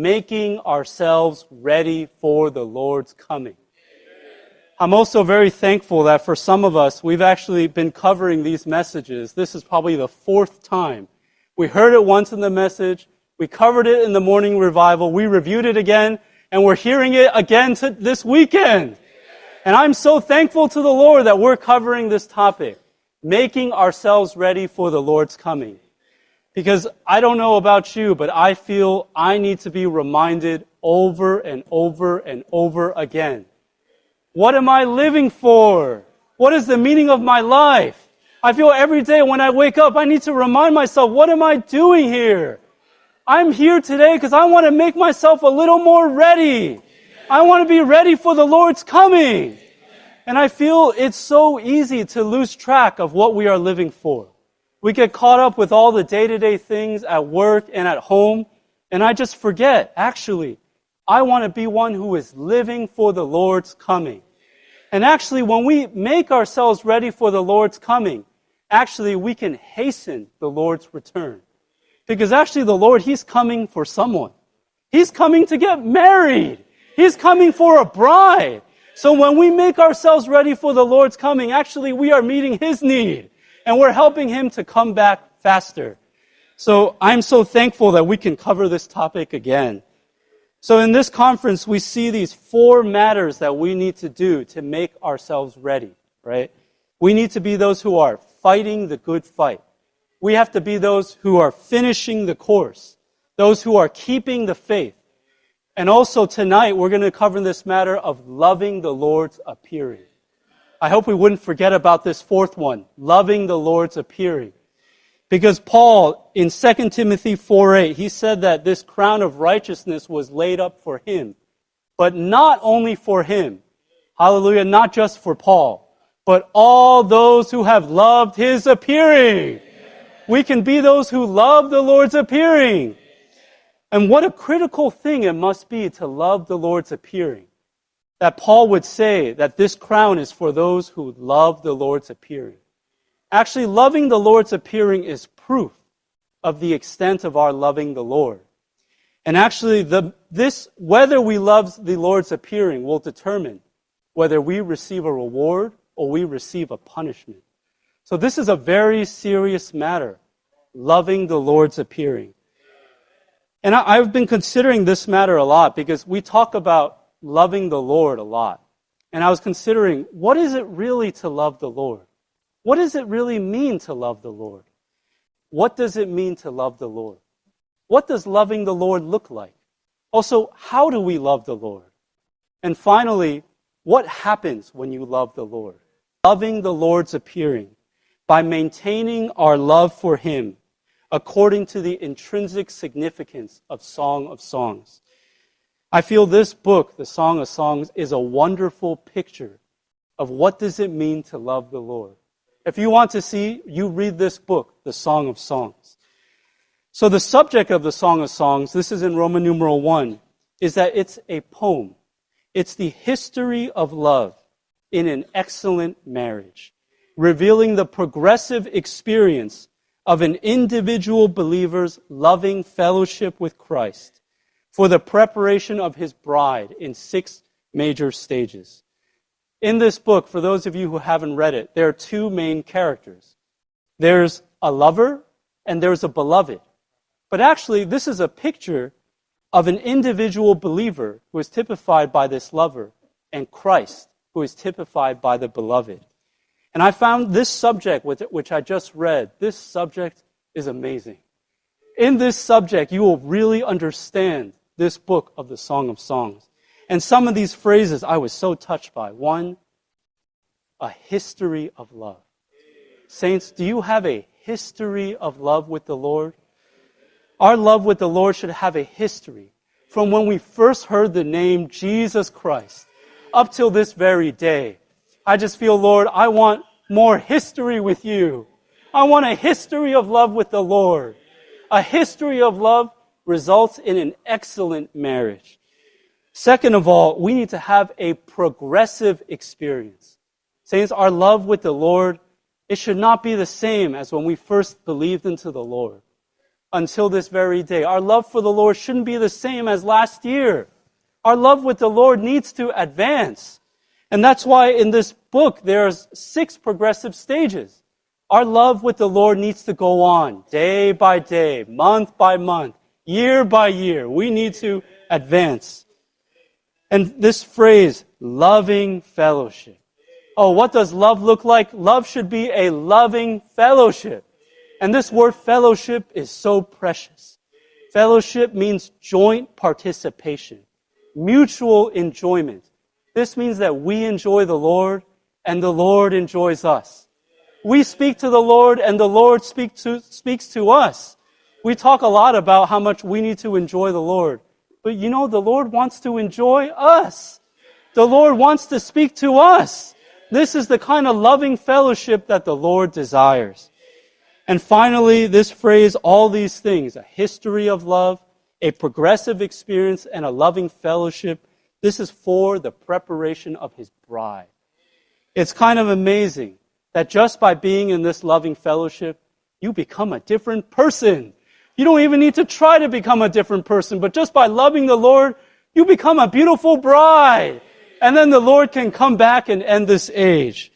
making ourselves ready for the Lord's coming. I'm also very thankful that for some of us, we've actually been covering these messages. This is probably the fourth time. We heard it once in the message, we covered it in the morning revival, we reviewed it again, and we're hearing it again this weekend. And I'm so thankful to the Lord that we're covering this topic, making ourselves ready for the Lord's coming. Because I don't know about you, but I feel I need to be reminded over and over and over again. What am I living for? What is the meaning of my life? I feel every day when I wake up, I need to remind myself, what am I doing here? I'm here today because I want to make myself a little more ready. I want to be ready for the Lord's coming. And I feel it's so easy to lose track of what we are living for. We get caught up with all the day-to-day things at work and at home, and I just forget, actually, I want to be one who is living for the Lord's coming. And actually, when we make ourselves ready for the Lord's coming, actually, we can hasten the Lord's return. Because actually, the Lord, He's coming for someone. He's coming to get married. He's coming for a bride. So when we make ourselves ready for the Lord's coming, actually, we are meeting His need. And we're helping Him to come back faster. So I'm so thankful that we can cover this topic again. So in this conference, we see these 4 matters that we need to do to make ourselves ready, right? We need to be those who are fighting the good fight. We have to be those who are finishing the course, those who are keeping the faith. And also tonight, we're going to cover this matter of loving the Lord's appearing. I hope we wouldn't forget about this 4th one, loving the Lord's appearing. Because Paul, in 2 Timothy 4:8, he said that this crown of righteousness was laid up for him. But not only for him, hallelujah, not just for Paul, but all those who have loved His appearing. We can be those who love the Lord's appearing. And what a critical thing it must be to love the Lord's appearing. That Paul would say that this crown is for those who love the Lord's appearing. Actually, loving the Lord's appearing is proof of the extent of our loving the Lord. And actually, whether we love the Lord's appearing will determine whether we receive a reward or we receive a punishment. So this is a very serious matter, loving the Lord's appearing. And I've been considering this matter a lot because we talk about loving the Lord a lot. And I was considering, what is it really to love the Lord? What does it really mean to love the Lord? What does it mean to love the Lord? What does loving the Lord look like? Also, how do we love the Lord? And finally, what happens when you love the Lord? Loving the Lord's appearing by maintaining our love for Him according to the intrinsic significance of Song of Songs. I feel this book, the Song of Songs, is a wonderful picture of what does it mean to love the Lord. If you want to see, you read this book, the Song of Songs. So the subject of the Song of Songs, this is in Roman numeral 1, is that it's a poem. It's the history of love in an excellent marriage, revealing the progressive experience of an individual believer's loving fellowship with Christ for the preparation of His bride in 6 major stages. In this book, for those of you who haven't read it, there are 2 main characters. There's a lover and there's a beloved. But actually, this is a picture of an individual believer who is typified by this lover and Christ, who is typified by the beloved. And I found this subject, which I just read, this subject is amazing. In this subject, you will really understand this book of the Song of Songs. And some of these phrases I was so touched by. 1, a history of love. Saints, do you have a history of love with the Lord? Our love with the Lord should have a history from when we first heard the name Jesus Christ up till this very day. I just feel, Lord, I want more history with you. I want a history of love with the Lord. A history of love results in an excellent marriage. Second of all, we need to have a progressive experience. Saints, our love with the Lord, it should not be the same as when we first believed into the Lord. until this very day. Our love for the Lord shouldn't be the same as last year. Our love with the Lord needs to advance. And that's why in this book there's 6 progressive stages. Our love with the Lord needs to go on day by day, month by month, year by year. We need to advance. And this phrase, loving fellowship. Oh, what does love look like? Love should be a loving fellowship. And this word fellowship is so precious. Fellowship means joint participation, mutual enjoyment. This means that we enjoy the Lord and the Lord enjoys us. We speak to the Lord and the Lord speaks to us. We talk a lot about how much we need to enjoy the Lord. But you know, the Lord wants to enjoy us. The Lord wants to speak to us. This is the kind of loving fellowship that the Lord desires. And finally, this phrase, all these things, a history of love, a progressive experience, and a loving fellowship, this is for the preparation of His bride. It's kind of amazing that just by being in this loving fellowship, you become a different person. You don't even need to try to become a different person, but just by loving the Lord, you become a beautiful bride. And then the Lord can come back and end this age.